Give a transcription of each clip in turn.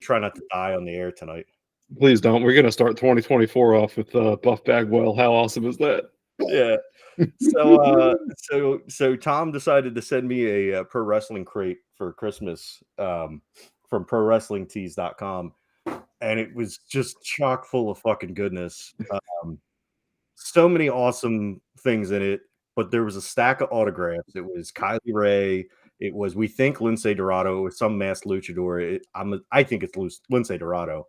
Try not to die on the air tonight. Please don't. We're gonna start 2024 off with Buff Bagwell. How awesome is that? Yeah. So Tom decided to send me a pro wrestling crate for Christmas from prowrestlingtees.com, and it was just chock full of fucking goodness. So many awesome things in it, but there was a stack of autographs. It was Kylie Ray. It was, we think, Lince Dorado. It was some masked luchador. I think it's Lince Dorado.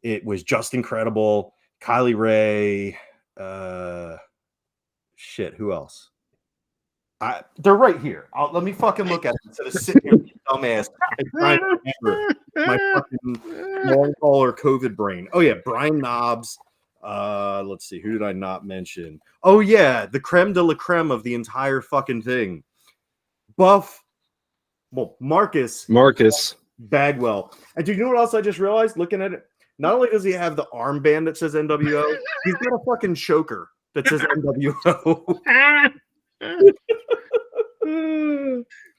It was just incredible. Kylie Ray. Shit, who else? They're right here. Let me fucking look at it instead of sitting here, dumbass, and trying to remember my fucking long hauler COVID brain. Oh yeah, Brian Knobs. Let's see, who did I not mention? Oh yeah, the creme de la creme of the entire fucking thing. Marcus Bagwell. And do you know what else I just realized looking at it? Not only does he have the armband that says NWO, he's got a fucking choker that says NWO.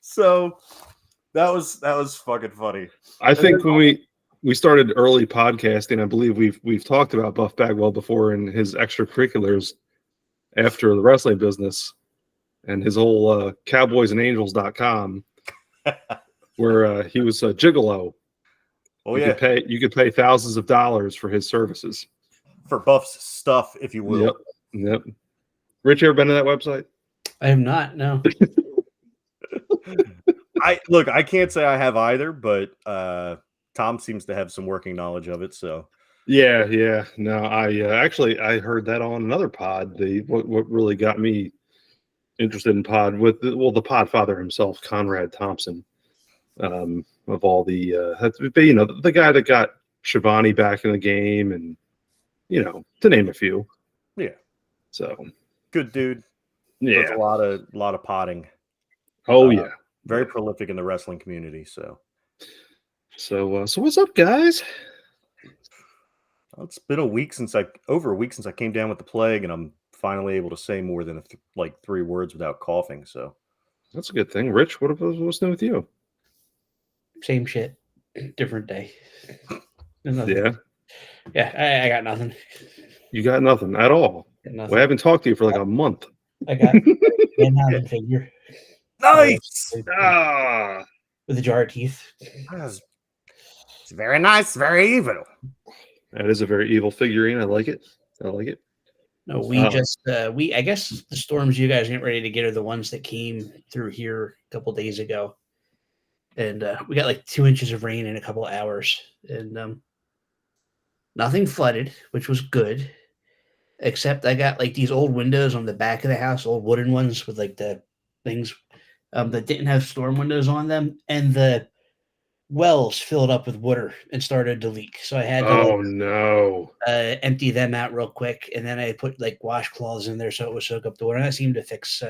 So that was fucking funny. I think when we started early podcasting, I believe we've talked about Buff Bagwell before and his extracurriculars after the wrestling business and his whole cowboysandangels.com where he was a gigolo. Oh, you could pay thousands of dollars for his services. For Buff's stuff, if you will. Yep. Rich, you ever been to that website? I have not, no. I can't say I have either, but Tom seems to have some working knowledge of it, so. Yeah. No, I heard that on another pod. What really got me interested in pod with the Podfather himself, Conrad Thompson, of all the the guy that got Shivani back in the game, and to name a few. Yeah. So good dude. Yeah. Does a lot of potting. Oh yeah. Very prolific in the wrestling community. So what's up, guys? Well, it's been over a week since I came down with the plague, and I'm finally able to say more than 3 words without coughing. So that's a good thing. Rich, what's new with you? Same shit, different day. Yeah. I got nothing. You got nothing at all. We haven't talked to you for like a month. I got a figure. Nice. With a jar of teeth. It's very nice, very evil. That is a very evil figurine. I like it. No, we I guess the storms you guys ain't ready to get are the ones that came through here a couple days ago. And we got like 2 inches of rain in a couple of hours. And nothing flooded, which was good. Except I got like these old windows on the back of the house, old wooden ones with like the things that didn't have storm windows on them. And the wells filled up with water and started to leak. So I had to empty them out real quick. And then I put like washcloths in there so it would soak up the water. And that seemed to fix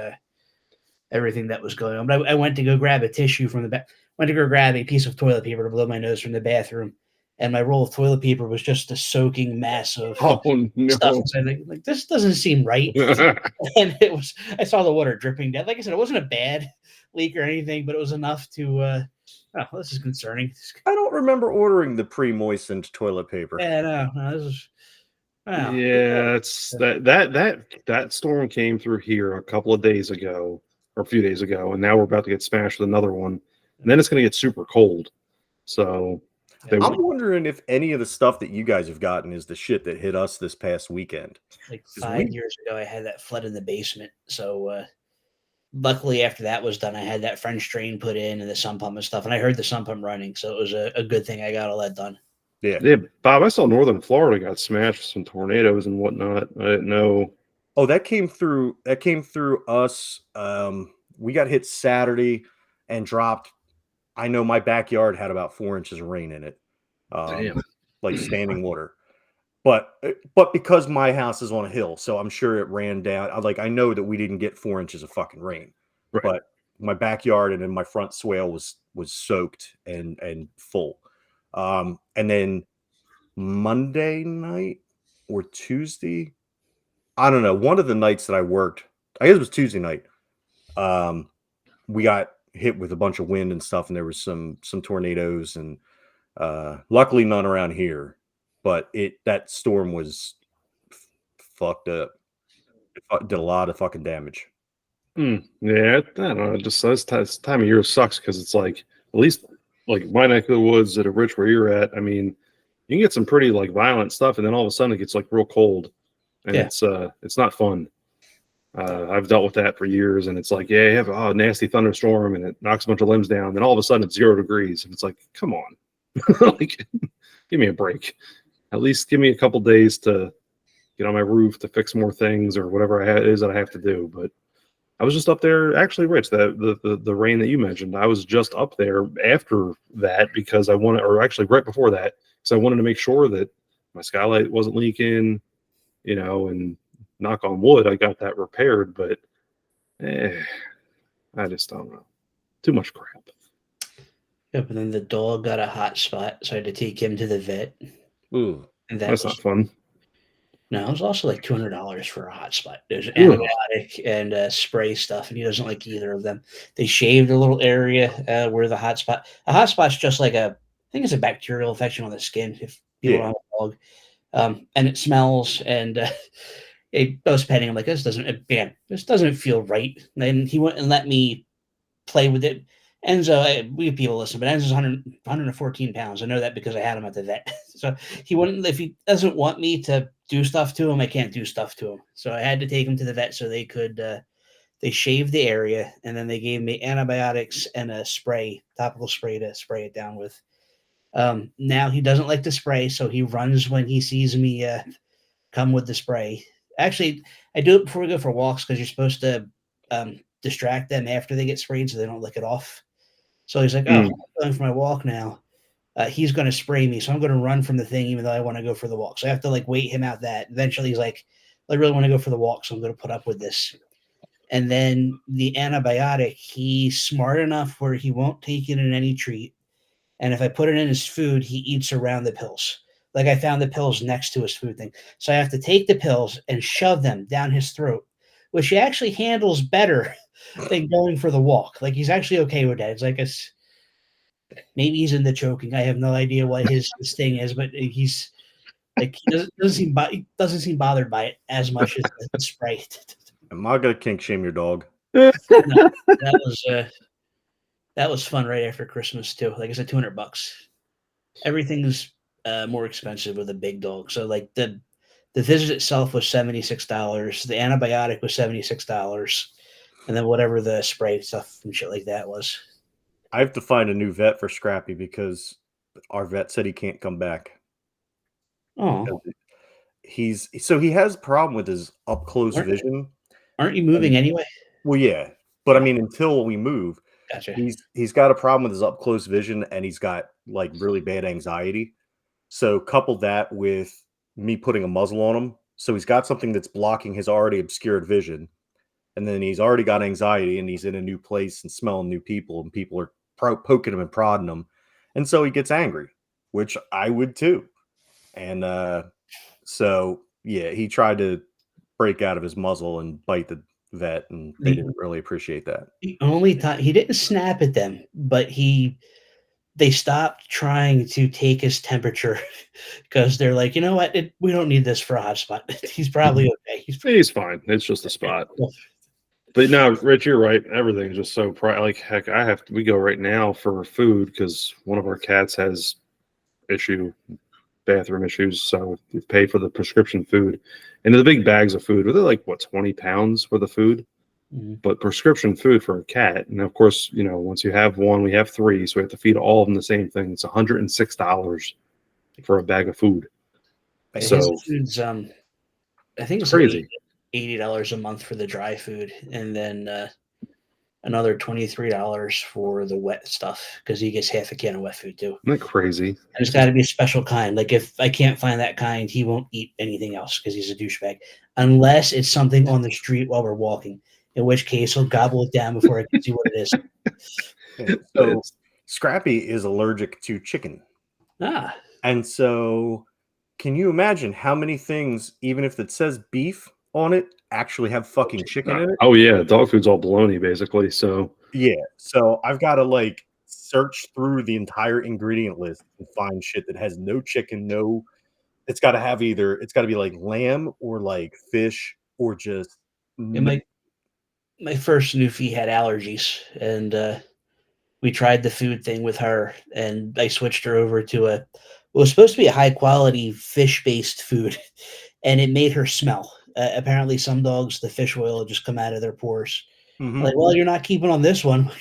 everything that was going on. But I went to go grab a tissue from the back. Went to go grab a piece of toilet paper to blow my nose from the bathroom. And my roll of toilet paper was just a soaking mass of stuff. And I like, this doesn't seem right. And I saw the water dripping down. Like I said, it wasn't a bad leak or anything, but it was enough to, this is concerning. I don't remember ordering the pre-moistened toilet paper. Yeah, no, this is. Wow. Yeah, it's that storm came through here a couple of days ago, or a few days ago, and now we're about to get smashed with another one. And then it's going to get super cold. So I'm wondering if any of the stuff that you guys have gotten is the shit that hit us this past weekend. Like 5 years ago, I had that flood in the basement. So luckily, after that was done, I had that French drain put in and the sump pump and stuff. And I heard the sump pump running. So it was a good thing I got all that done. Yeah, Bob, I saw northern Florida got smashed with some tornadoes and whatnot. I didn't know. Oh, that came through us. We got hit Saturday and dropped. I know my backyard had about 4 inches of rain in it, like standing water. But because my house is on a hill, so I'm sure it ran down. I know that we didn't get 4 inches of fucking rain, right. But my backyard and then my front swale was soaked and full. And then Monday night or Tuesday, I don't know. One of the nights that I worked, I guess it was Tuesday night. We got hit with a bunch of wind and stuff, and there was some tornadoes, and Luckily, none around here, but that storm was fucked up. It did a lot of fucking damage. Yeah, I don't know. Just this time of year sucks because it's like at least like my neck of the woods that are rich where you're at. I mean, you can get some pretty like violent stuff, and then all of a sudden it gets like real cold, and Yeah. it's not fun. I've dealt with that for years, and it's like, yeah, you have a nasty thunderstorm, and it knocks a bunch of limbs down. Then all of a sudden it's 0 degrees, and it's like, come on, like, give me a break. At least give me a couple days to get on my roof to fix more things or whatever it is that I have to do. But I was just up there, actually, Rich. The rain that you mentioned, I was just up there after that because I wanted, or actually right before that, because I wanted to make sure that my skylight wasn't leaking, and knock on wood, I got that repaired. But I just don't know. Too much crap. Yep, and then the dog got a hot spot, so I had to take him to the vet. Ooh, And That's not fun. No, it was also like $200 for a hot spot. There's an Ugh. antibiotic and spray stuff, and he doesn't like either of them. They shaved a little area where the hot spot. A hot spot's just like I think it's a bacterial infection on the skin. If people don't have a dog, and it smells, and I was petting him like this doesn't feel right. And he wouldn't let me play with it. Enzo, we people listen, but Enzo's 114 pounds. I know that because I had him at the vet. So he wouldn't, if he doesn't want me to do stuff to him, I can't do stuff to him. So I had to take him to the vet so they could, they shaved the area, and then they gave me antibiotics and a topical spray to spray it down with. Now he doesn't like to spray, so he runs when he sees me come with the spray. Actually, I do it before we go for walks because you're supposed to distract them after they get sprayed so they don't lick it off. So he's like, oh, I'm going for my walk now. He's going to spray me, so I'm going to run from the thing even though I want to go for the walk. So I have to like wait him out that. Eventually he's like, I really want to go for the walk, so I'm going to put up with this. And then the antibiotic, he's smart enough where he won't take it in any treat. And if I put it in his food, he eats around the pills. Like I found the pills next to his food thing. So I have to take the pills and shove them down his throat, which he actually handles better than going for the walk. Like he's actually okay with that. It's like maybe he's into choking. I have no idea what his thing is, but he's like he doesn't seem bothered by it as much as the spray. am I gonna kink shame your dog? No, that was fun right after Christmas too. Like I said, $200. Everything's more expensive with a big dog. So like the visit itself was $76. The antibiotic was $76, and then whatever the spray stuff and shit like that was. I have to find a new vet for Scrappy because our vet said he can't come back. Oh, He has a problem with his up close vision. Aren't you moving anyway? Well, yeah, but I mean, until we move, Gotcha. he's got a problem with his up close vision, and he's got like really bad anxiety. So couple that with me putting a muzzle on him, so he's got something that's blocking his already obscured vision, and then he's already got anxiety, and he's in a new place and smelling new people, and people are poking him and prodding him, and so he gets angry, which I would too. And so yeah, he tried to break out of his muzzle and bite the vet, and they didn't really appreciate that. The only time he didn't snap at them, but they stopped trying to take his temperature because they're like, you know what, we don't need this for a hot spot. He's probably okay. He's fine. It's just a spot. But no, Rich, you're right. Everything's just so like heck. We go right now for food because one of our cats has bathroom issues, so we pay for the prescription food. And the big bags of food, they're like what, 20 pounds worth of food. But prescription food for a cat, and of course, once you have one, we have three, so we have to feed all of them the same thing. It's $106 for a bag of food. So his food's, I think it's crazy. Like $80 a month for the dry food, and then another $23 for the wet stuff because he gets half a can of wet food too. Isn't that crazy? And it's got to be a special kind. Like if I can't find that kind, he won't eat anything else because he's a douchebag, unless it's something on the street while we're walking. In which case, he'll gobble it down before I can see what it is. Yeah, so Scrappy is allergic to chicken. And so can you imagine how many things, even if it says beef on it, actually have fucking chicken in it? Oh, yeah. Dog food's all baloney, basically. So yeah. So I've got to like search through the entire ingredient list and find shit that has no chicken, no. It's got to have it's got to be like lamb or like fish or just. And my first Newfie had allergies, and we tried the food thing with her, and I switched her over to it was supposed to be a high quality fish based food, and it made her smell. Apparently, some dogs the fish oil will just come out of their pores. Mhm. Like, well, you're not keeping on this one.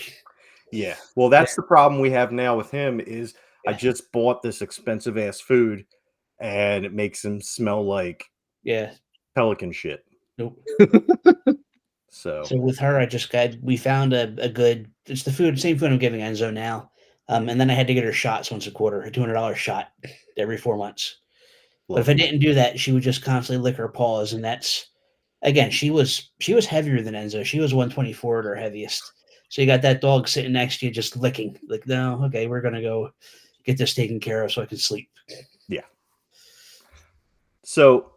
Yeah. Well, that's the problem we have now with him is I Yeah. just bought this expensive ass food and it makes him smell like Yeah, pelican shit. nope. So So with her, we found a good. It's the food, same food I'm giving Enzo now. And then I had to get her shots once a quarter, a $200 shot every 4 months. But if I lovely. didn't do that, she would just constantly lick her paws, and that's again, she was heavier than Enzo. She was 124 at her heaviest. So you got that dog sitting next to you just licking. Like, no, okay, we're gonna go get this taken care of so I can sleep. Yeah. So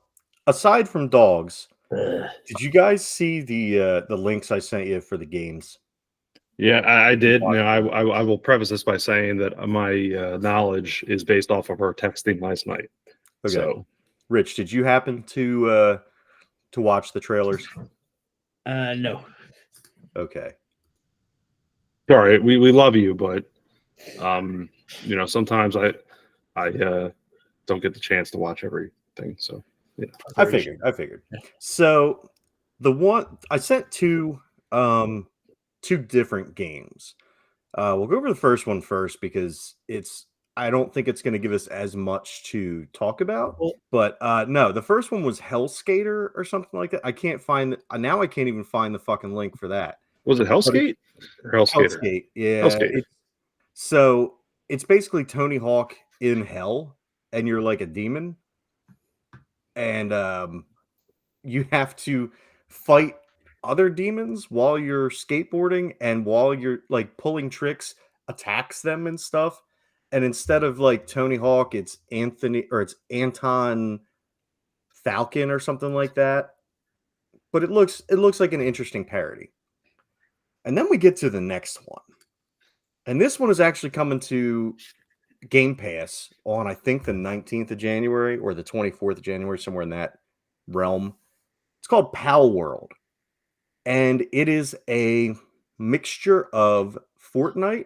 aside from dogs, Ugh. did you guys see the links I sent you for the games? Yeah, I did. Watch I will preface this by saying that my knowledge is based off of her texting last night. Okay. So, Rich, did you happen to watch the trailers? No. Okay. sorry, we love you, but sometimes I don't get the chance to watch everything. So, yeah. I figured. So the one I sent two different games. We'll go over the first one first because I don't think it's going to give us as much to talk about. Well, But no, the first one was Hell Skater or something like that. I can't find now. I can't even find the fucking link for that. Was it Hellskate or Hellskater? Hellskate, yeah. Hellskater. So it's basically Tony Hawk in hell, and you're like a demon, and you have to fight other demons while you're skateboarding and while you're like pulling tricks, attacks them and stuff. And instead of like Tony Hawk, it's Anton Falcon or something like that. But it looks like an interesting parody. And then we get to the next one. And this one is actually coming to Game Pass on I think the 19th of January or the 24th of January, somewhere in that realm. It's called Pal World. And it is a mixture of Fortnite,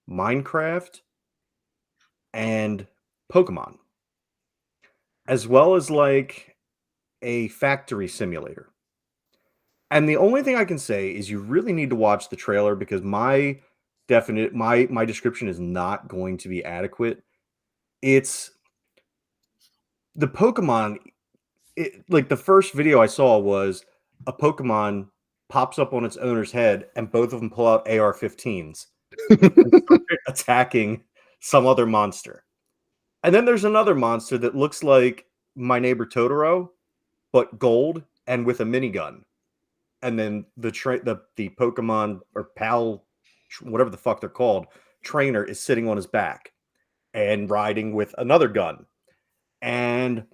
Minecraft, and Pokemon, as well as like a factory simulator. And the only thing I can say is you really need to watch the trailer because my description is not going to be adequate. It's the Pokemon. Like the first video I saw was a Pokemon pops up on its owner's head, and both of them pull out AR-15s and start attacking some other monster. And then there's another monster that looks like My Neighbor Totoro, but gold and with a minigun. And then the Pokemon or Pal, whatever the fuck they're called, trainer is sitting on his back and riding with another gun. And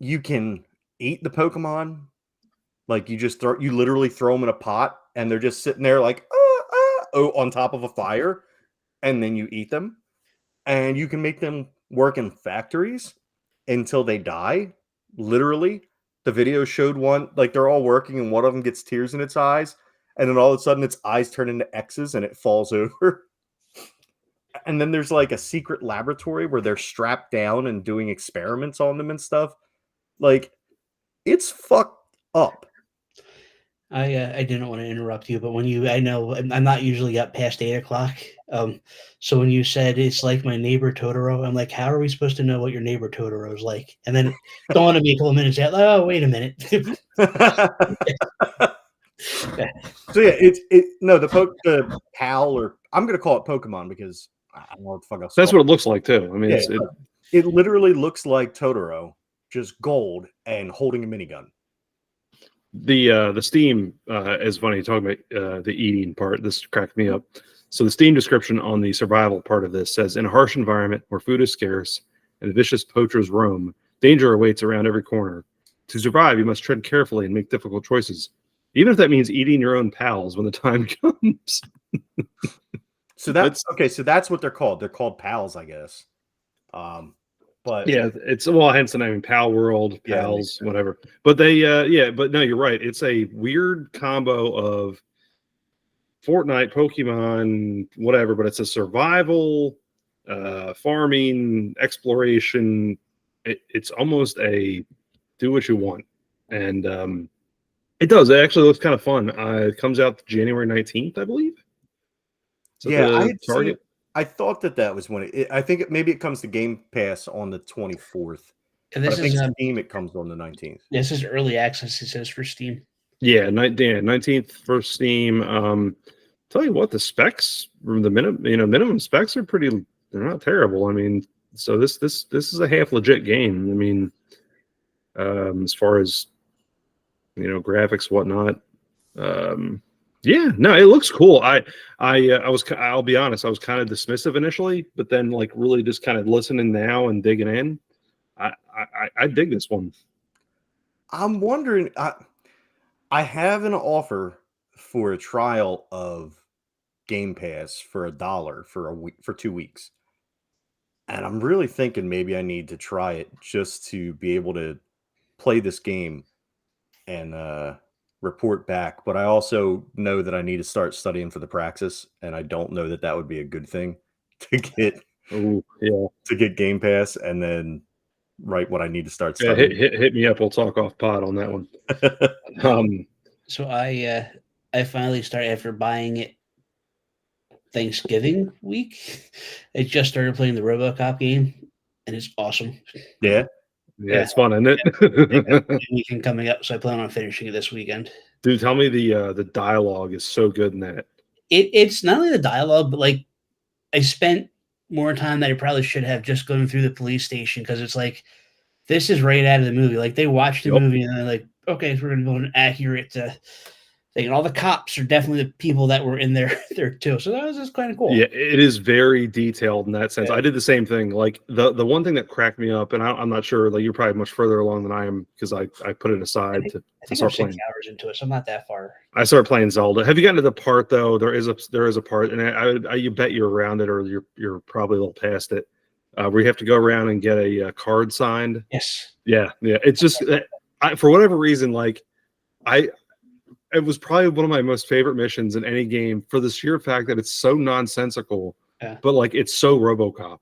you can eat the Pokemon. Like you literally throw them in a pot and they're just sitting there like, on top of a fire. And then you eat them. And you can make them work in factories until they die. Literally. The video showed one, like they're all working and one of them gets tears in its eyes. And then all of a sudden its eyes turn into X's and it falls over. And then there's like a secret laboratory where they're strapped down and doing experiments on them and stuff. Like, it's fucked up. I didn't want to interrupt you, but I know I'm not usually up past 8 o'clock. So when you said it's like My Neighbor Totoro, I'm like, how are we supposed to know what your neighbor Totoro is like? And then it dawned on me a couple of minutes out. Oh, wait a minute. So yeah, the Pal, or I'm gonna call it Pokemon because I don't know what the fuck else. That's what it looks like too. I mean, yeah, it literally looks like Totoro, just gold and holding a minigun. The Steam is funny talking about the eating part. This cracked me up. So the Steam description on the survival part of this says, in a harsh environment where food is scarce and vicious poachers roam, danger awaits around every corner. To survive, you must tread carefully and make difficult choices, even if that means eating your own pals when the time comes. So that's okay. So that's what they're called. They're called pals, I guess. But yeah, it's well, hence the name Pal World, Yeah, Pals, whatever. But they, yeah, but no, you're right. It's a weird combo of Fortnite, Pokemon, whatever. But it's a survival, farming, exploration. It's almost a do what you want, and it does. It actually looks kind of fun. It comes out January 19th, I believe. Is that yeah, I the had seen. target? I thought that was when I think maybe it comes to Game Pass on the 24th, And but I this think is Steam it comes on the 19th. this is early access. It says for Steam. Yeah, 19th for Steam. Tell you what, the specs from the minimum specs are pretty. They're not terrible. I mean, so this is a half legit game. I mean, as far as graphics, whatnot. Yeah, no, it looks cool. I'll be honest, I was kind of dismissive initially, but then like really just kind of listening now and digging in. I dig this one. I'm wondering. I have an offer for a trial of Game Pass for $1 for a week for 2 weeks. And I'm really thinking maybe I need to try it just to be able to play this game and report back. But I also know that I need to start studying for the praxis, and I don't know that that would be a good thing to get Oh yeah, Game Pass and then right what I need to start yeah. studying. Hit me up. We'll talk off pod on that one. So I finally started after buying it Thanksgiving week. I just started playing the RoboCop game, and it's awesome. Yeah. Yeah, it's fun, isn't Yeah, it? weekend coming up, so I plan on finishing it this weekend. Dude, tell me the dialogue is so good in that. It's not only the dialogue, but like I spent more time than I probably should have just going through the police station because it's like this is right out of the movie. Like they watched the Yep. movie and they're like, okay, so we're gonna build an accurate thing. And all the cops are definitely the people that were in there there too. So that was just kind of cool. Yeah, it is very detailed in that sense. Yeah. I did the same thing. Like the one thing that cracked me up, and I'm not sure, like you're probably much further along than I am because I put it aside I to think I'm start 6 playing. hours into it, so I'm not that far. I started playing Zelda. Have you gotten to the part though? There is a part, and you bet you're around it, or you're probably a little past it, where you have to go around and get a card signed. Yes. Yeah. It's just for whatever reason, like it was probably one of my most favorite missions in any game for the sheer fact that it's so nonsensical, but like it's so RoboCop.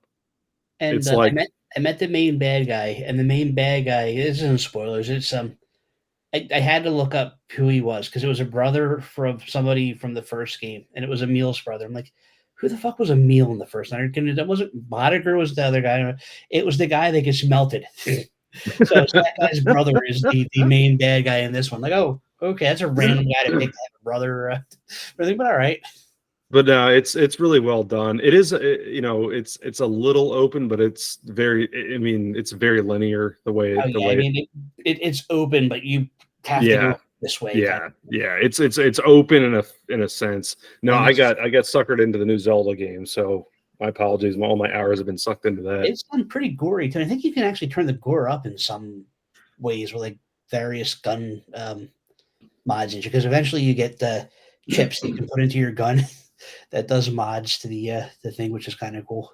And it's like I met the main bad guy, and the main bad guy. This isn't spoilers. It's I had to look up who he was because it was a brother from somebody from the first game, and it was Emil's brother. I'm like, who the fuck was Emil in the first one? That wasn't Boddicker was the other guy. It was the guy that gets melted. So that guy's brother is the main bad guy in this one. Like, oh, okay, that's a random guy to pick to have a brother. But all right. But no, it's really well done. It is, it's a little open, but it's very. I mean, it's very linear the way. I mean, it's open, but you have to go this way. Yeah, yeah. It's open in a sense. No, I got suckered into the new Zelda game, so my apologies. All my hours have been sucked into that. It's done pretty gory too. I think you can actually turn the gore up in some ways with like various gun mods because eventually you get the chips that you can put into your gun that does mods to the thing, which is kind of cool.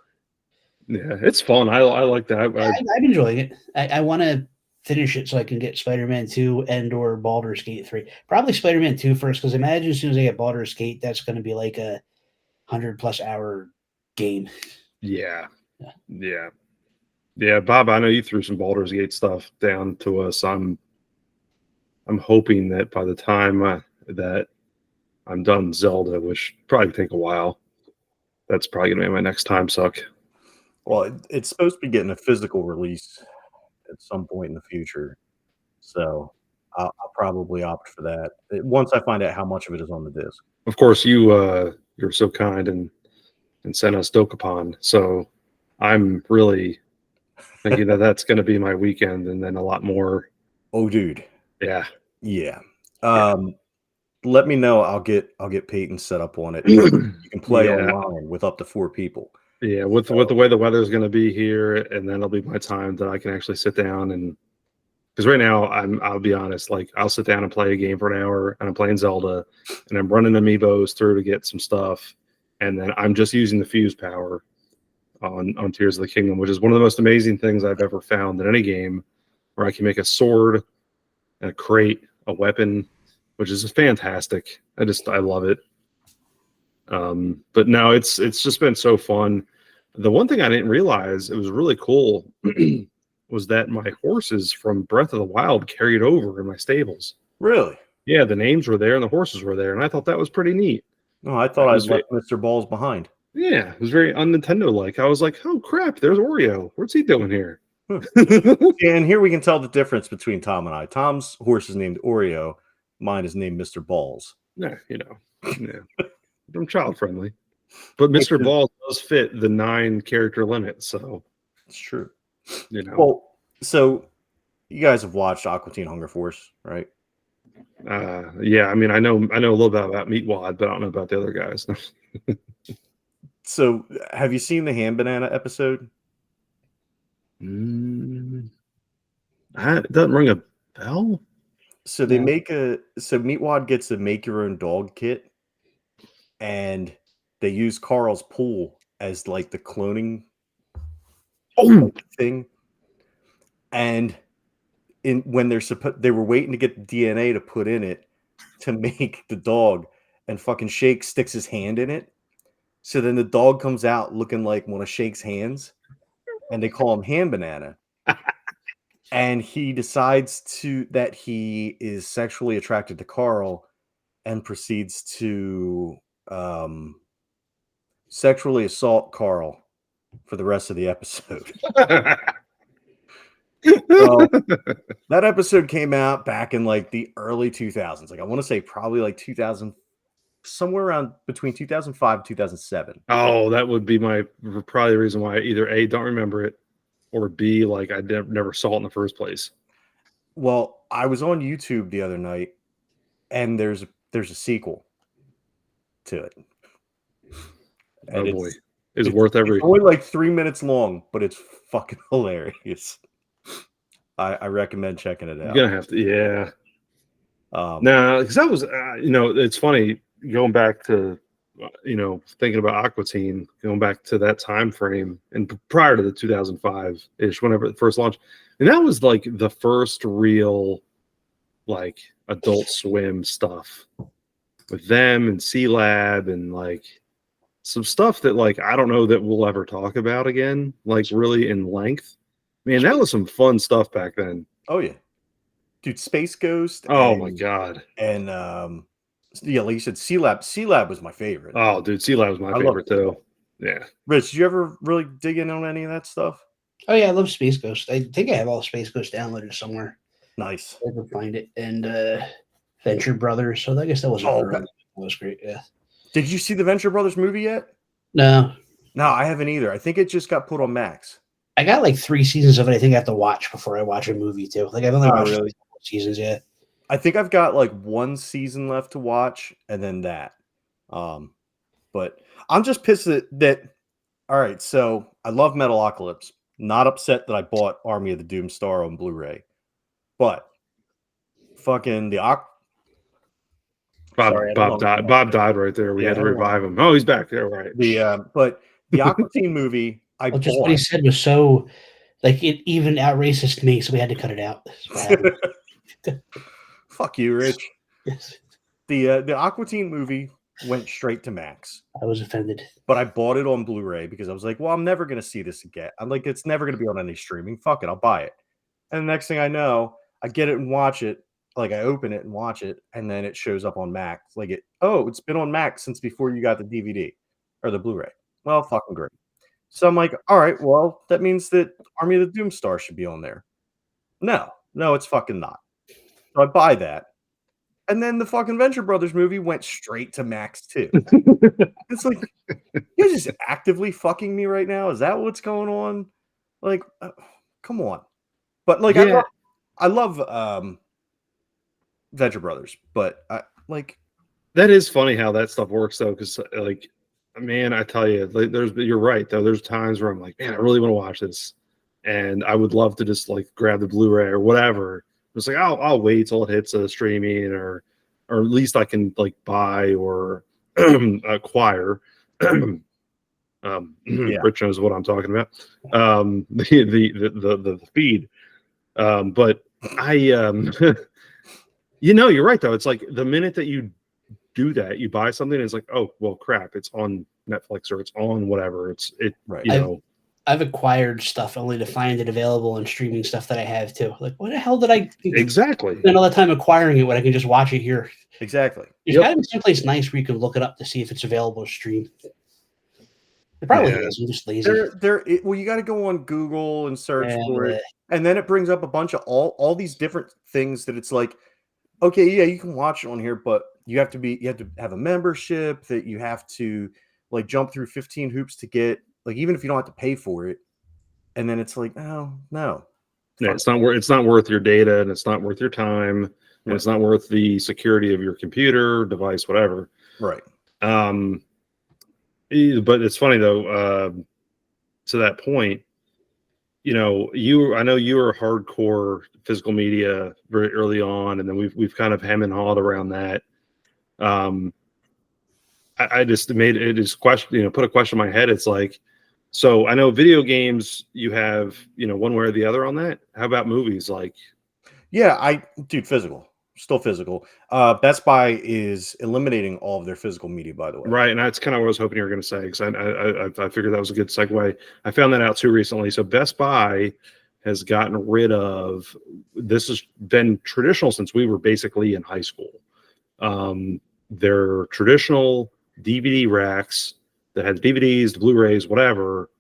Yeah, it's fun. I like that. I'm enjoying it. I want to finish it so I can get Spider-Man 2 and or Baldur's Gate 3. Probably Spider-Man 2 first, because imagine as soon as I get Baldur's Gate, that's going to be like a 100+ hour game. Yeah. Bob, I know you threw some Baldur's Gate stuff down to us. I'm hoping that by the time that I'm done Zelda, which probably take a while, that's probably gonna be my next time suck. Well, it's supposed to be getting a physical release at some point in the future, so I'll probably opt for that once I find out how much of it is on the disc. Of course, you're so kind and sent us Dokapon, so I'm really thinking that that's going to be my weekend, and then a lot more. Oh, dude. Yeah. Let me know. I'll get Peyton set up on it. You can play online with up to 4 people. Yeah, with the way the weather's going to be here, and then it'll be my time that I can actually sit down and because right now I'll be honest, like I'll sit down and play a game for an hour, and I'm playing Zelda, and I'm running amiibos through to get some stuff, and then I'm just using the fuse power on Tears of the Kingdom, which is one of the most amazing things I've ever found in any game, where I can make a sword, a crate, a weapon, which is fantastic. I love it. But no, it's just been so fun. The one thing I didn't realize, it was really cool, was that my horses from Breath of the Wild carried over in my stables. Really? Yeah, the names were there and the horses were there, and I thought that was pretty neat. No, I thought I'd left Mr. Balls behind. Yeah, it was very un-Nintendo-like. I was like, oh crap, there's Oreo. What's he doing here? And here we can tell the difference between Tom and I. Tom's horse is named Oreo. Mine is named Mr. Balls. Yeah, yeah. I'm child friendly. But Mr. Balls does fit the 9 character limit, so it's true. Well, so you guys have watched Aqua Teen Hunger Force, right? Yeah, I mean, I know a little bit about Meatwad, but I don't know about the other guys. So, have you seen the Ham Banana episode? It doesn't ring a bell. So they Meatwad gets a make your own dog kit, and they use Carl's pool as like the cloning thing. And when they were waiting to get the DNA to put in it to make the dog, and fucking Shake sticks his hand in it. So then the dog comes out looking like one of Shake's hands, and they call him Ham Banana. And he decides that he is sexually attracted to Carl, and proceeds to sexually assault Carl for the rest of the episode. So, that episode came out back in like the early 2000s. Like I want to say probably like 2000, somewhere around between 2005 and 2007. Oh, that would be probably the reason why I either A, don't remember it, or B, like I never saw it in the first place. Well, I was on YouTube the other night, and there's a sequel to it. And oh boy, it's worth every. It's only like 3 minutes long, but it's fucking hilarious. I recommend checking it out. You're gonna have to, yeah. No, because that was, it's funny going back to, thinking about Aqua Teen, going back to that time frame and prior to the 2005-ish, whenever it first launched. And that was like the first real like Adult Swim stuff with them and C-Lab and like some stuff that like I don't know that we'll ever talk about again, like really in length. Man, that was some fun stuff back then. Oh yeah. Dude, Space Ghost. Oh my god. And yeah, like you said, C-Lab. C-Lab was my favorite. Oh, dude, C-Lab was my favorite too. Yeah. Rich, did you ever really dig in on any of that stuff? Oh yeah, I love Space Ghost. I think I have all Space Ghost downloaded somewhere. Nice. I can find it. And Venture Brothers. So I guess that wasn't that was great. Yeah. Did you see the Venture Brothers movie yet? No. No, I haven't either. I think it just got put on Max. I got like 3 seasons of it. I think I have to watch before I watch a movie too. Like I've only watched seasons yet. I think I've got like 1 season left to watch, and then that. But I'm just pissed that. All right, so I love Metalocalypse. Not upset that I bought Army of the Doomstar on Blu-ray, but fucking Bob died. Bob died right there. We had to revive him. Oh, he's back there, right? But the Aqua Teen movie, just what he said was so like it even out racist to me, so we had to cut it out. Fuck you, Rich. Yes. The Aqua Teen movie went straight to Max. I was offended. But I bought it on Blu-ray because I was like, well, I'm never going to see this again. I'm like, it's never going to be on any streaming. Fuck it, I'll buy it. And the next thing I know, I get it and watch it. Like, I open it and watch it, and then it shows up on Max. Like, it's been on Max since before you got the DVD or the Blu-ray. Well, fucking great. So I'm like, all right, well, that means that Army of the Doomstar should be on there. No, it's fucking not. So I buy that. And then the fucking Venture Brothers movie went straight to Max too. It's like, you're just actively fucking me right now. Is that what's going on? Like, come on. But like, yeah. I love Venture Brothers, but I like. That is funny how that stuff works though, because like, man, I tell you, like, you're right though. There's times where I'm like, man, I really want to watch this, and I would love to just like grab the Blu-ray or whatever. It's like I'll wait till it hits a streaming or at least I can like buy or acquire. Rich knows what I'm talking about. The feed. But I, you're right though. It's like the minute that you do that, you buy something, it's like, oh well, crap, it's on Netflix or it's on whatever. Right. I've acquired stuff only to find it available and streaming stuff that I have too. Like, what the hell did I exactly spend all that time acquiring it when I can just watch it here? Exactly. There's got to be someplace nice where you can look it up to see if it's available to stream. It probably is. I'm just lazy. Well, you got to go on Google and search for it, and then it brings up a bunch of all these different things that it's like, okay, yeah, you can watch it on here, but you have to have a membership that you have to like jump through 15 hoops to get, like, even if you don't have to pay for it. And then it's like, oh no, yeah, it's not worth your data, and it's not worth your time, and it's not worth the security of your computer, device, whatever. Right. But it's funny though, to that point, I know you were hardcore physical media very early on, and then we've kind of hem and hawed around that. I just made it is question, put a question in my head. It's like, so I know video games, you have, one way or the other on that. How about movies? Like, yeah, still physical. Best Buy is eliminating all of their physical media, by the way. Right, and that's kind of what I was hoping you were going to say, because I figured that was a good segue. I found that out too recently. So Best Buy has gotten rid of, this has been traditional since we were basically in high school. Their traditional DVD racks that had DVDs, Blu-rays, whatever,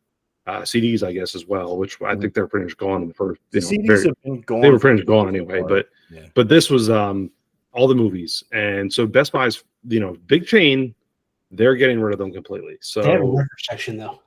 CDs, I guess, as well, which I think they're pretty much gone in the first. CDs have been gone. They were pretty much gone anyway, but this was all the movies, and so Best Buy's, big chain, they're getting rid of them completely. So they have a record section though.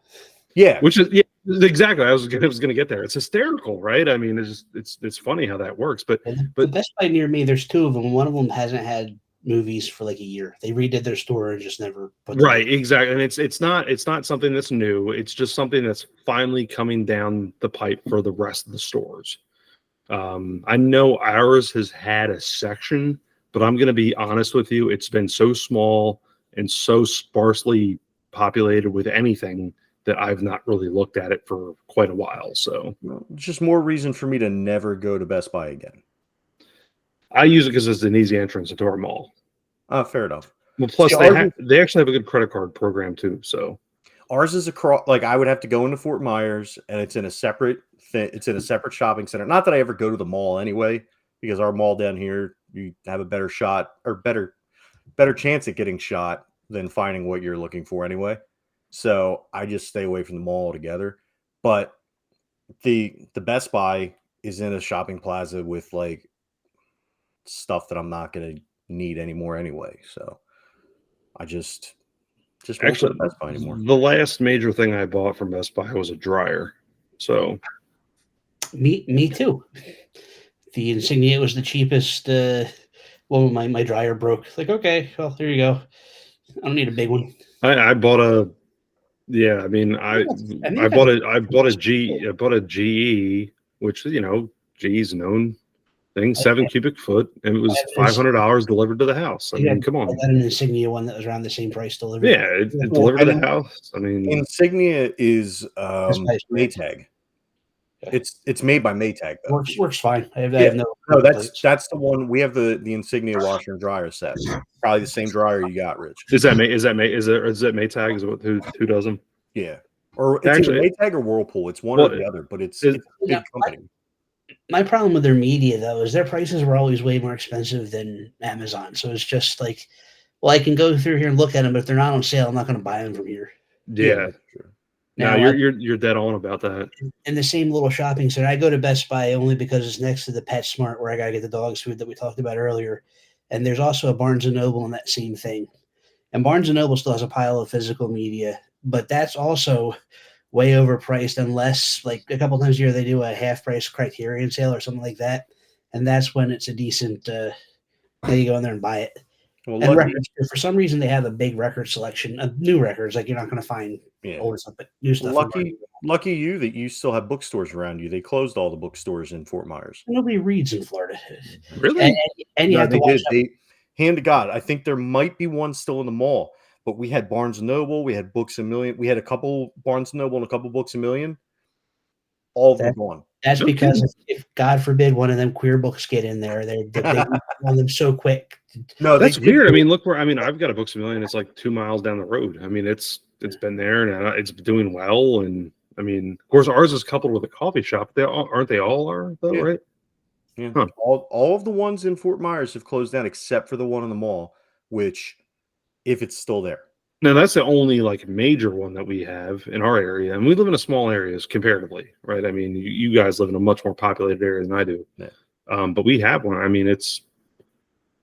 Yeah, which is exactly. I was gonna get there. It's hysterical, right? I mean, it's funny how that works. But the Best Buy near me, there's two of them. One of them hasn't had movies for like a year. They redid their store and just never put them right, exactly. And it's not something that's new. It's just something that's finally coming down the pipe for the rest of the stores. I know ours has had a section, but I'm going to be honest with you, it's been so small and so sparsely populated with anything that I've not really looked at it for quite a while. So just more reason for me to never go to Best Buy again. I use it because it's an easy entrance into our mall. Fair enough. Well, plus they actually have a good credit card program too. So ours is across. Like, I would have to go into Fort Myers, and it's in a separate shopping center. Not that I ever go to the mall anyway, because our mall down here, you have a better shot or better chance at getting shot than finding what you're looking for anyway. So I just stay away from the mall altogether. But the Best Buy is in a shopping plaza with like stuff that I'm not going to need anymore anyway. So I just won't go to Best Buy anymore. The last major thing I bought from Best Buy was a dryer. So me too. The Insignia was the cheapest. Well, my dryer broke. Like, okay, well, there you go. I don't need a big one. I bought a. Yeah, I mean, I bought a GE, which GE's known thing, 7 cubic foot, and it was $500 delivered to the house. I mean, come on. I got an Insignia one that was around the same price delivered. Yeah, it delivered to the house. I mean, Insignia is Maytag. It's made by Maytag though. Works fine. I have no, that's the one. We have the Insignia washer and dryer set. Probably the same dryer you got, Rich. Is that Maytag? Is it who does them? Yeah, or it's actually Maytag or Whirlpool. It's one or the other, but it's a big company. My problem with their media though is their prices were always way more expensive than Amazon. So it's just like, well, I can go through here and look at them, but if they're not on sale, I'm not going to buy them from here. Yeah. Sure. Now you're dead on about that. In the same little shopping center, I go to Best Buy only because it's next to the PetSmart where I got to get the dog's food that we talked about earlier. And there's also a Barnes & Noble in that same thing. And Barnes & Noble still has a pile of physical media, but that's also way overpriced unless, like, a couple times a year they do a half-price Criterion sale or something like that. And that's when it's a decent, you go in there and buy it. Well, and records, for some reason, they have a big record selection of new records. Like, you're not going to find old stuff, but new stuff. Lucky you that you still have bookstores around you. They closed all the bookstores in Fort Myers. Nobody reads in Florida. Really? And you have to watch hand to God, I think there might be one still in the mall. but we had Barnes and Noble, we had Books a Million, we had a couple Barnes and Noble and a couple Books a Million. All of them gone. That's because if God forbid one of them queer books get in there, they on them so quick. No, that's weird. I mean, look where I've got a Books a Million. It's like 2 miles down the road. I mean, it's been there and it's doing well. And I mean, of course, ours is coupled with a coffee shop. Aren't they all are though, right? Yeah. Huh. All of the ones in Fort Myers have closed down except for the one in the mall, which if it's still there. Now that's the only like major one that we have in our area, and we live in a small areas comparatively, right? I mean, you guys live in a much more populated area than I do, but we have one. I mean, I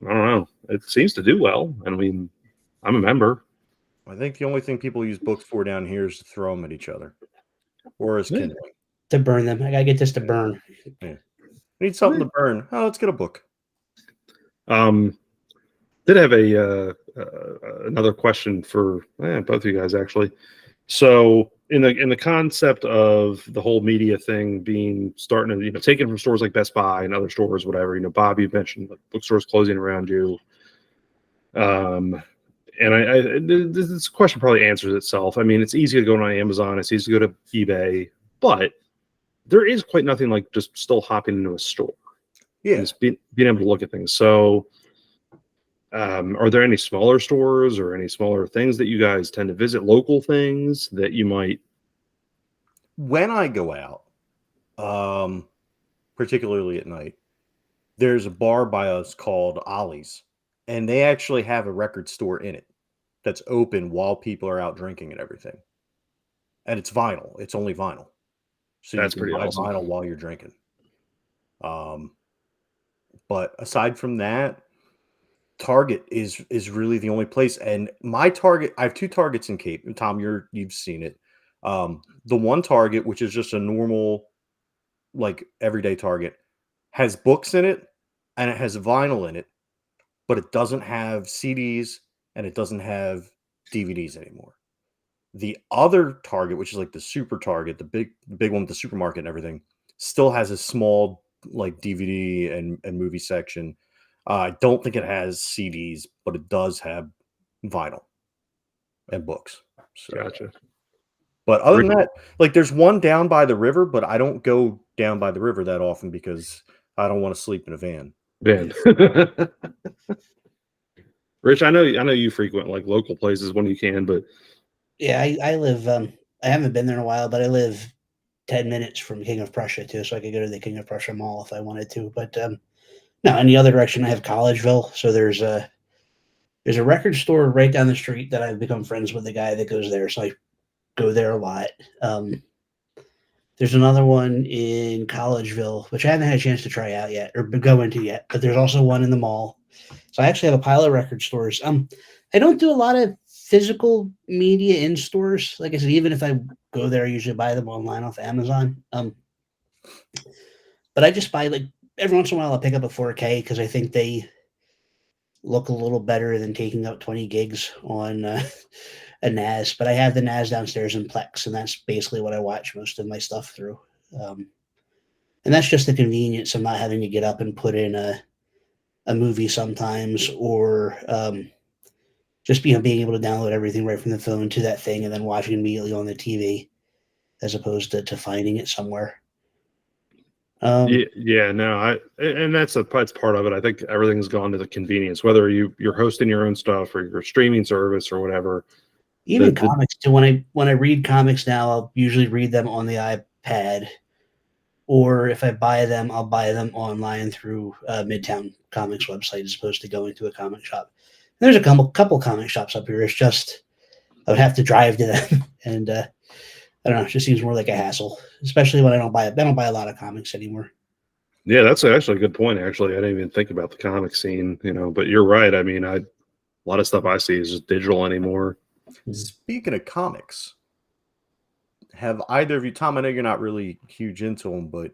don't know, it seems to do well. I mean, I'm a member. I think the only thing people use books for down here is to throw them at each other, or as kindling. To burn them. I gotta get this to burn. Yeah. I need something to burn. Oh, let's get a book. Did have another question for both of you guys actually. So in the concept of the whole media thing being starting to taken from stores like Best Buy and other stores, whatever. Bob, you mentioned the bookstores closing around you. And this question probably answers itself. I mean, it's easy to go on Amazon. It's easy to go to eBay, but there is quite nothing like just still hopping into a store. Yeah, and just being able to look at things. So. Are there any smaller stores or any smaller things that you guys tend to visit, local things that you might? When I go out, particularly at night, there's a bar by us called Ollie's, and they actually have a record store in it that's open while people are out drinking and everything. And it's vinyl. It's only vinyl. So that's you can pretty buy awesome. Vinyl while you're drinking. But aside from that, Target is really the only place. And my Target, I have 2 Targets in Cape. Tom, you've seen it. The one Target, which is just a normal, like everyday Target, has books in it and it has vinyl in it, but it doesn't have CDs and it doesn't have DVDs anymore. The other Target, which is like the super Target, the big one with the supermarket and everything, still has a small like DVD and movie section. I don't think it has CDs, but it does have vinyl and books. So. Gotcha. But other than that, like there's one down by the river, but I don't go down by the river that often because I don't want to sleep in a van. Rich, I know you frequent like local places when you can, but yeah, I live. I haven't been there in a while, but I live 10 minutes from King of Prussia too, so I could go to the King of Prussia Mall if I wanted to. But no, in the other direction, I have Collegeville. So there's a record store right down the street that I've become friends with the guy that goes there. So I go there a lot. There's another one in Collegeville, which I haven't had a chance to try out yet or go into yet. But there's also one in the mall. So I actually have a pile of record stores. I don't do a lot of physical media in stores. Like I said, even if I go there, I usually buy them online off Amazon. But I just buy like every once in a while I'll pick up a 4K because I think they look a little better than taking up 20 gigs on a NAS. But I have the NAS downstairs in Plex, and that's basically what I watch most of my stuff through. And that's just the convenience of not having to get up and put in a movie sometimes, or just being able to download everything right from the phone to that thing and then watching immediately on the TV, as opposed to finding it somewhere. And that's part of it. I think everything's gone to the convenience, whether you're hosting your own stuff or your streaming service or whatever. Even comics too. When I read comics now, I'll usually read them on the iPad, or if I buy them, I'll buy them online through Midtown Comics website as opposed to going to a comic shop. And there's a couple comic shops up here. It's just I would have to drive to them, and I don't know. It just seems more like a hassle, especially when I don't buy a lot of comics anymore. Yeah, that's actually a good point. Actually, I didn't even think about the comic scene, but you're right. I mean, a lot of stuff I see is just digital anymore. Speaking of comics, have either of you, Tom, I know you're not really huge into them, but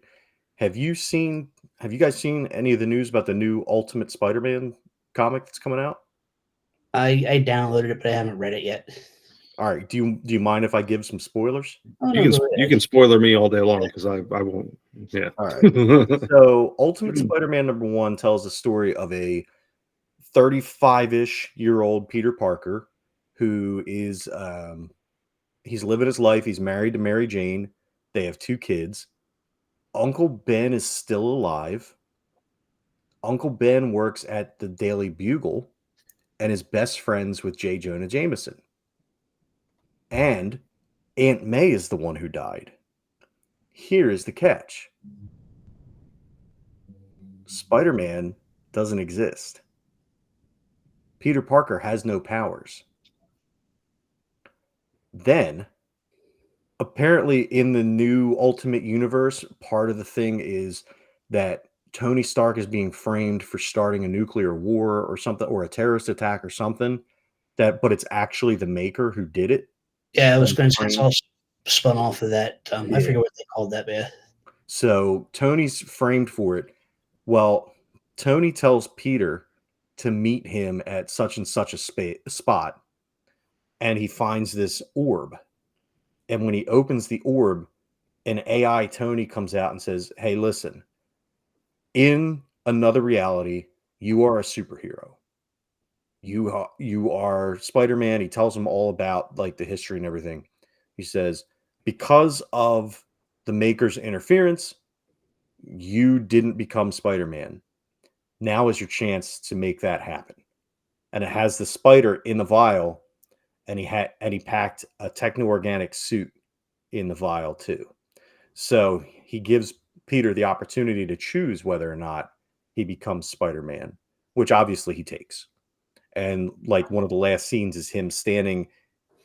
have you guys seen any of the news about the new Ultimate Spider-Man comic that's coming out? I downloaded it, but I haven't read it yet. All right. Do you mind if I give some spoilers? Oh, you can spoiler me all day long because I won't. Yeah. All right. So Ultimate Spider-Man #1 tells the story of a 35-ish year old Peter Parker who is he's living his life. He's married to Mary Jane. They have 2 kids. Uncle Ben is still alive. Uncle Ben works at the Daily Bugle and is best friends with J. Jonah Jameson. And Aunt May is the one who died. Here is the catch. Spider-Man doesn't exist. Peter Parker has no powers. Then, apparently in the new Ultimate Universe, part of the thing is that Tony Stark is being framed for starting a nuclear war or something, or a terrorist attack or something, but it's actually the Maker who did it. Yeah, I was going to say it's all spun off of that. I Yeah. forget what they called that, man. So Tony's framed for it. Well, Tony tells Peter to meet him at such and such a spot, and he finds this orb. And when he opens the orb, an AI Tony comes out and says, "Hey, listen, in another reality, you are a superhero. You are Spider-Man." He tells him all about like the history and everything. He says, because of the Maker's interference, you didn't become Spider-Man. Now is your chance to make that happen. And it has the spider in the vial, and he packed a techno-organic suit in the vial too. So he gives Peter the opportunity to choose whether or not he becomes Spider-Man, which obviously he takes. And like one of the last scenes is him standing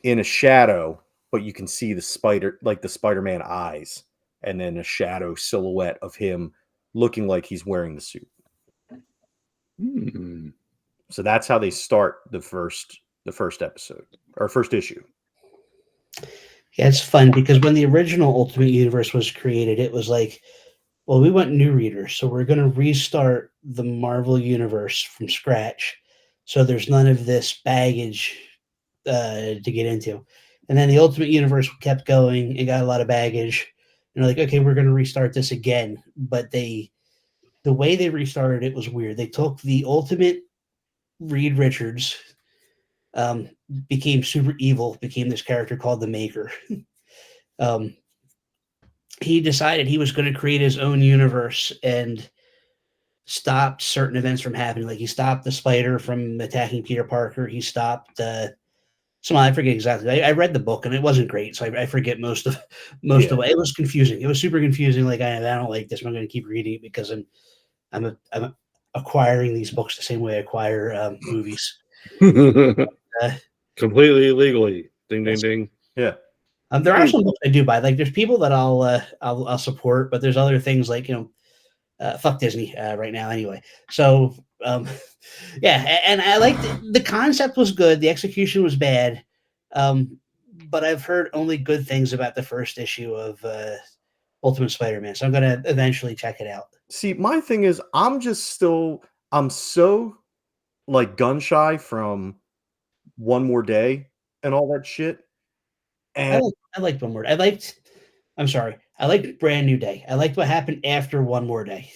in a shadow, but you can see the spider, like the Spider-Man eyes, and then a shadow silhouette of him looking like he's wearing the suit. So that's how they start the first episode or first issue. Yeah, it's fun because when the original Ultimate Universe was created, it was like, well, we want new readers, so we're going to restart the Marvel Universe from scratch. So there's none of this baggage to get into. And then the Ultimate Universe kept going and got a lot of baggage. And they're like, okay, we're going to restart this again. But the way they restarted it was weird. They took the Ultimate Reed Richards, became super evil, became this character called the Maker. He decided he was going to create his own universe and stopped certain events from happening. Like he stopped the spider from attacking Peter Parker. He stopped I forget exactly. I read the book and it wasn't great, so I forget most of it. It was confusing. It was super confusing. Like I don't like this. I'm going to keep reading it because I'm acquiring these books the same way I acquire movies. Completely illegally. Ding, ding, ding. Yeah. There are some books I do buy. Like there's people that I'll support, but there's other things like fuck Disney right now anyway. So yeah, and I liked the concept was good. The execution was bad, but I've heard only good things about the first issue of Ultimate Spider-Man. So I'm gonna eventually check it out. See, my thing is, I'm so like gun shy from One More Day and all that shit. And I liked One More. I liked Brand New Day. I liked what happened after One More Day.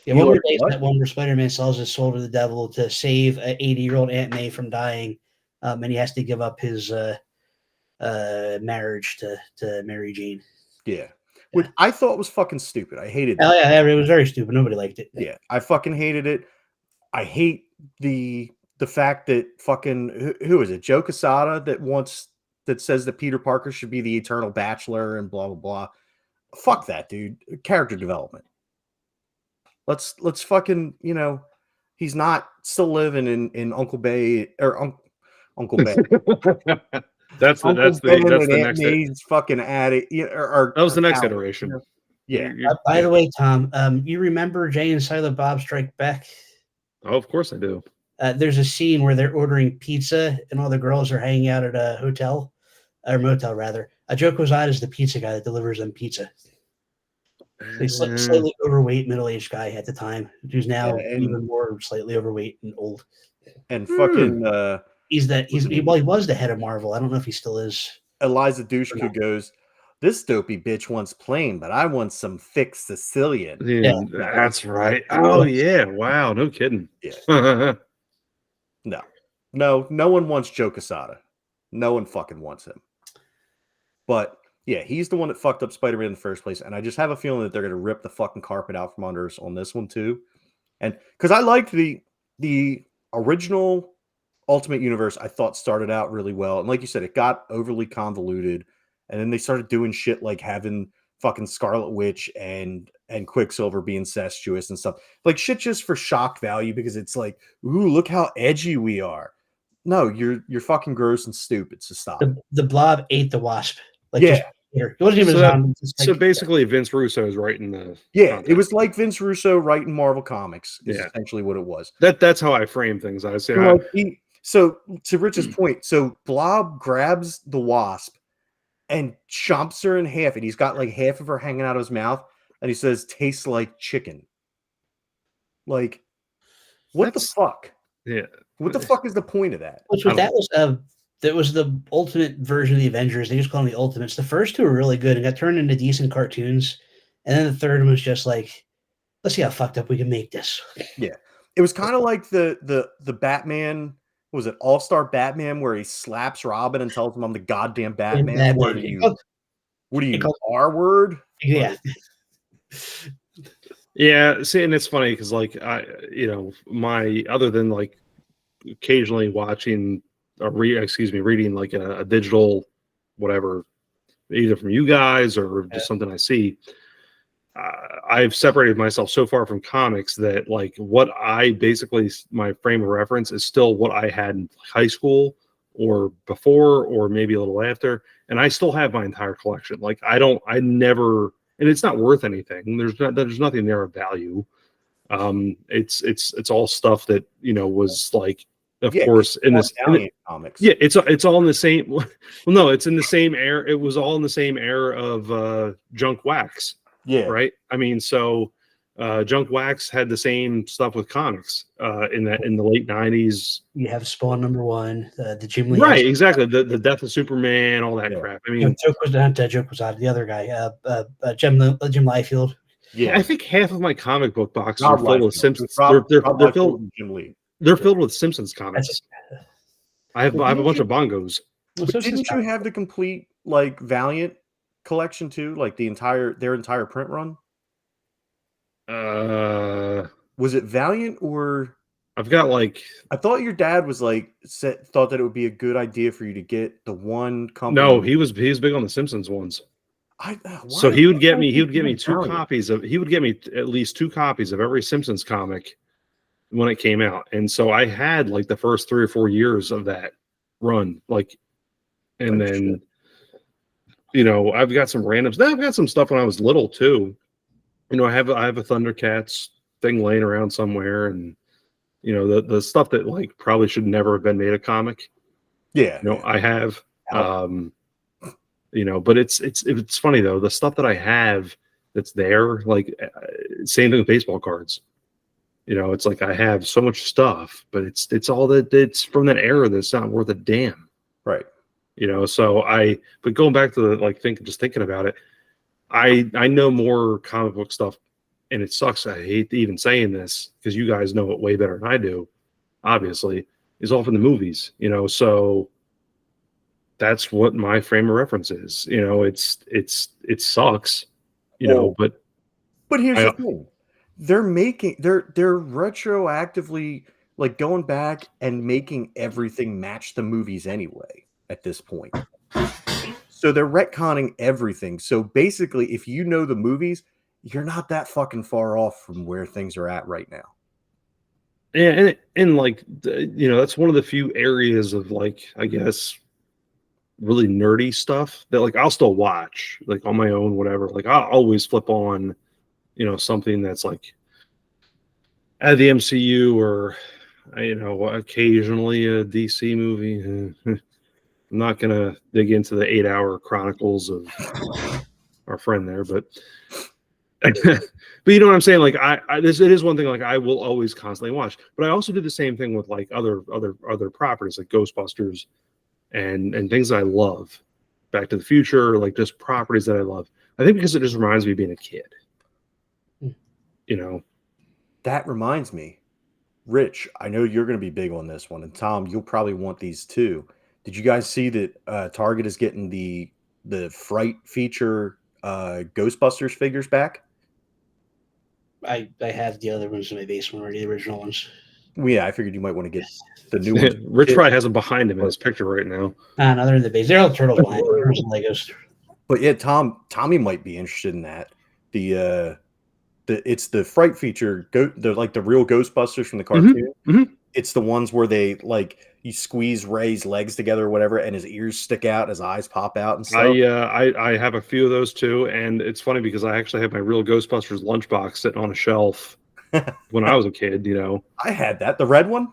Yeah, One More Day is that one where Spider-Man sells his soul to the devil to save an 80-year-old Aunt May from dying, and he has to give up his marriage to Mary Jane. Yeah. Which I thought was fucking stupid. I hated it. Oh, yeah, it was very stupid. Nobody liked it. Yeah, I fucking hated it. I hate the fact that fucking who is it? Joe Quesada that says that Peter Parker should be the eternal bachelor and blah blah blah. Fuck that, dude. Character development. Let's fucking, he's not still living in Uncle Bay or Uncle Bay. That's the next May's fucking attic. That was the next iteration. Yeah. By the way, Tom, you remember Jay and Silent Bob Strike Back? Oh, of course I do. There's a scene where they're ordering pizza and all the girls are hanging out at a hotel or motel rather. Joe Quesada is the pizza guy that delivers them pizza. He's slightly overweight, middle-aged guy at the time, who's now even more slightly overweight and old. And fucking he was the head of Marvel. I don't know if he still is. Eliza Dushku goes, "This dopey bitch wants plain, but I want some thick Sicilian." Yeah, that's right. Oh yeah, wow, no kidding. Yeah. No. No one wants Joe Quesada. No one fucking wants him. But yeah, he's the one that fucked up Spider-Man in the first place, and I just have a feeling that they're gonna rip the fucking carpet out from under us on this one too. And because I liked the original Ultimate Universe, I thought started out really well, and like you said, it got overly convoluted, and then they started doing shit like having fucking Scarlet Witch and Quicksilver be incestuous and stuff, like shit just for shock value because it's like, ooh, look how edgy we are. No, you're fucking gross and stupid. So stop. The Blob ate the Wasp. Like, Yeah. It wasn't even So a zombie. So basically, Vince Russo is writing the It was like Vince Russo writing Marvel Comics is essentially what it was. That's how I frame things. I say, so to Rich's point, so Blob grabs the Wasp and chomps her in half, and he's got like half of her hanging out of his mouth, and he says, "Tastes like chicken." Like, what the fuck? Yeah. What the fuck is the point of that? That was the ultimate version of the Avengers. They just call them the Ultimates. The first two were really good and got turned into decent cartoons. And then the third one was just like, let's see how fucked up we can make this. Yeah. It was kind of like the Batman, what was it, All-Star Batman, where he slaps Robin and tells him I'm the goddamn Batman. What are you, R-word? Yeah. Yeah, see, and it's funny because like my other than like occasionally watching or reading like a digital whatever, either from you guys or just something I see. I've separated myself so far from comics that like what I basically my frame of reference is still what I had in high school or before or maybe a little after, and I still have my entire collection. Like I never, and it's not worth anything. There's nothing there of value. It's all stuff that was like, of course, in this comics. Yeah, it's all in the same. Well, no, it's in the same era. It was all in the same era of Junk Wax. Yeah. Right. I mean, so Junk Wax had the same stuff with comics in the late '90s. You have Spawn _1, the Jim Lee. Right. Exactly. The Death of Superman, all that crap. I mean, Joke was not Joke was out. The other guy, Jim Liefeld. Yeah, I think half of my comic book boxes are filled with Simpsons. They're filled with Simpsons comics. I have a bunch of bongos. Didn't you have the complete like Valiant collection too, like their entire print run? Was it Valiant or I've got like I thought your dad was like thought that it would be a good idea for you to get the one company. No, he was big on the Simpsons ones. So he would get me two copies of he would get me at least 2 copies of every Simpsons comic when it came out, and so I had like the first 3 or 4 years of that run, like, and then I've got some randoms. Now I've got some stuff when I was little too. I have a Thundercats thing laying around somewhere, and the stuff that like probably should never have been made a comic. Yeah, I have. But it's funny though, the stuff that I have that's there, like same thing with baseball cards. It's like I have so much stuff, but it's all that it's from that era that's not worth a damn. Right. But going back to just thinking about it, I know more comic book stuff, and it sucks. I hate even saying this because you guys know it way better than I do, obviously, is all from the movies, so that's what my frame of reference is. It sucks, but here's the thing. They're retroactively like going back and making everything match the movies anyway at this point. So they're retconning everything. So basically, if you know the movies, you're not that fucking far off from where things are at right now. Yeah, and like that's one of the few areas of like, I guess, really nerdy stuff that like I'll still watch like on my own, whatever. Like I'll always flip on, something that's like at the MCU or occasionally a DC movie. I'm not gonna dig into the 8-hour chronicles of our friend there, but but you know what I'm saying? Like it is one thing like I will always constantly watch, but I also do the same thing with like other properties like Ghostbusters and things that I love, Back to the Future, like just properties that I love. I think because it just reminds me of being a kid. That reminds me. Rich, I know you're going to be big on this one, and Tom, you'll probably want these too. Did you guys see that Target is getting the Fright feature Ghostbusters figures back? I have the other ones in my basement already, the original ones. Well, yeah, I figured you might want to get the new ones. Rich probably has them behind him in his picture right now. No, they're in the base. They're all turtles behind me. There's some Legos. But yeah, Tommy might be interested in that. It's the Fright feature. They're like the real Ghostbusters from the cartoon. Mm-hmm. It's the ones where they like you squeeze Ray's legs together or whatever, and his ears stick out, his eyes pop out and stuff. I have a few of those too, and it's funny because I actually have my real Ghostbusters lunchbox sitting on a shelf when I was a kid. You know, I had that, the red one.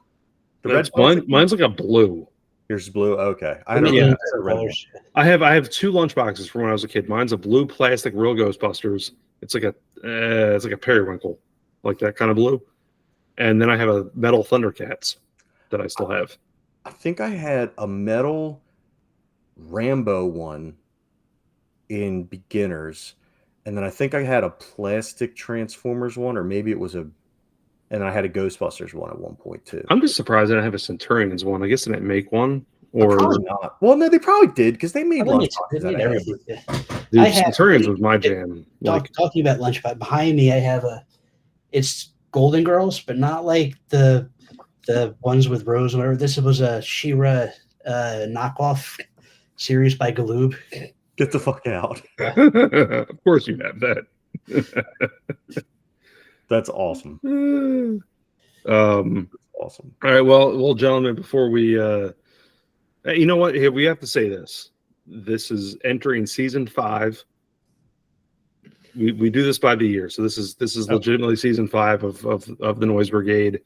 Mine's like a blue. Yours is blue. Okay, I have two lunchboxes from when I was a kid. Mine's a blue plastic real Ghostbusters. It's like a periwinkle, like that kind of blue. And then I have a metal Thundercats that I still have. I think I had a metal Rambo one in beginners, and then I think I had a plastic Transformers one, or maybe it was and then I had a Ghostbusters one at one point too. I'm just surprised I didn't have a Centurions one. I guess they didn't make one, or probably not. Well, no, they probably did because they made lunchboxes. Dude, Centurions was my jam. Talking about lunchbox, behind me, I have it's Golden Girls, but not like the ones with Rose or whatever. This was a She-Ra knockoff series by Galoob. Get the fuck out. Of course you have that. That's awesome. Awesome. All right, well, gentlemen, before we you know what? Here we have to say this. This is entering season 5. We do this by the year, so this is legitimately season 5 of the Noise Brigade.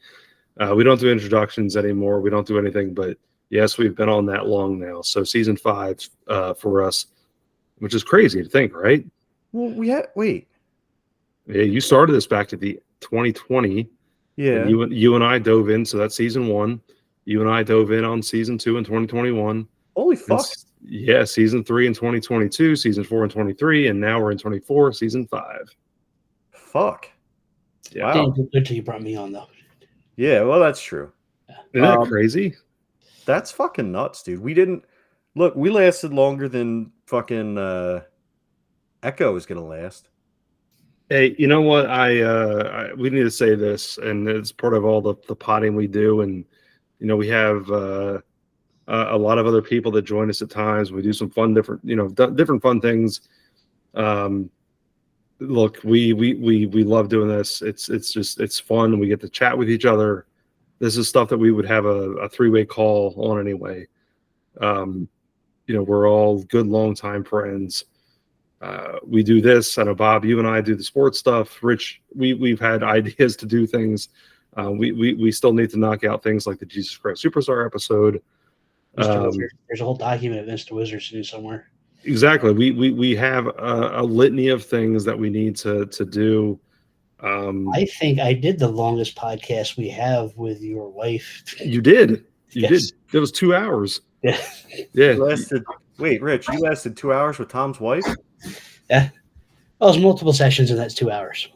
We don't do introductions anymore. We don't do anything, but yes, we've been on that long now. So season 5 for us, which is crazy to think, right? Well, wait. Yeah, you started this back to the 2020. Yeah. You and I dove in, so that's season 1. You and I dove in on season 2 in 2021. Holy fuck. Yeah, season 3 in 2022, season 4 in 23, and now we're in 24, season 5. Fuck. Yeah. Wow. Didn't do good till you brought me on, though. Yeah, well, that's true. Isn't that crazy? That's fucking nuts, dude. We lasted longer than fucking Echo is gonna last. Hey, you know what? We need to say this, and it's part of all the potting we do, and you know we have a lot of other people that join us at times. We do some different fun things. Look, we love doing this. It's fun. We get to chat with each other. This is stuff that we would have a 3-way call on anyway. We're all good longtime friends. We do this. I know, Bob, you and I do the sports stuff. Rich, we've had ideas to do things. We still need to knock out things like the Jesus Christ Superstar episode. There's a whole document of Mr. Wizards to do somewhere. Exactly. We have a litany of things that we need to do. I think I did the longest podcast we have with your wife. You did. You did. It was 2 hours. Yeah. Yeah. Wait, Rich, you lasted 2 hours with Tom's wife? Yeah. Well, it was multiple sessions, and that's 2 hours.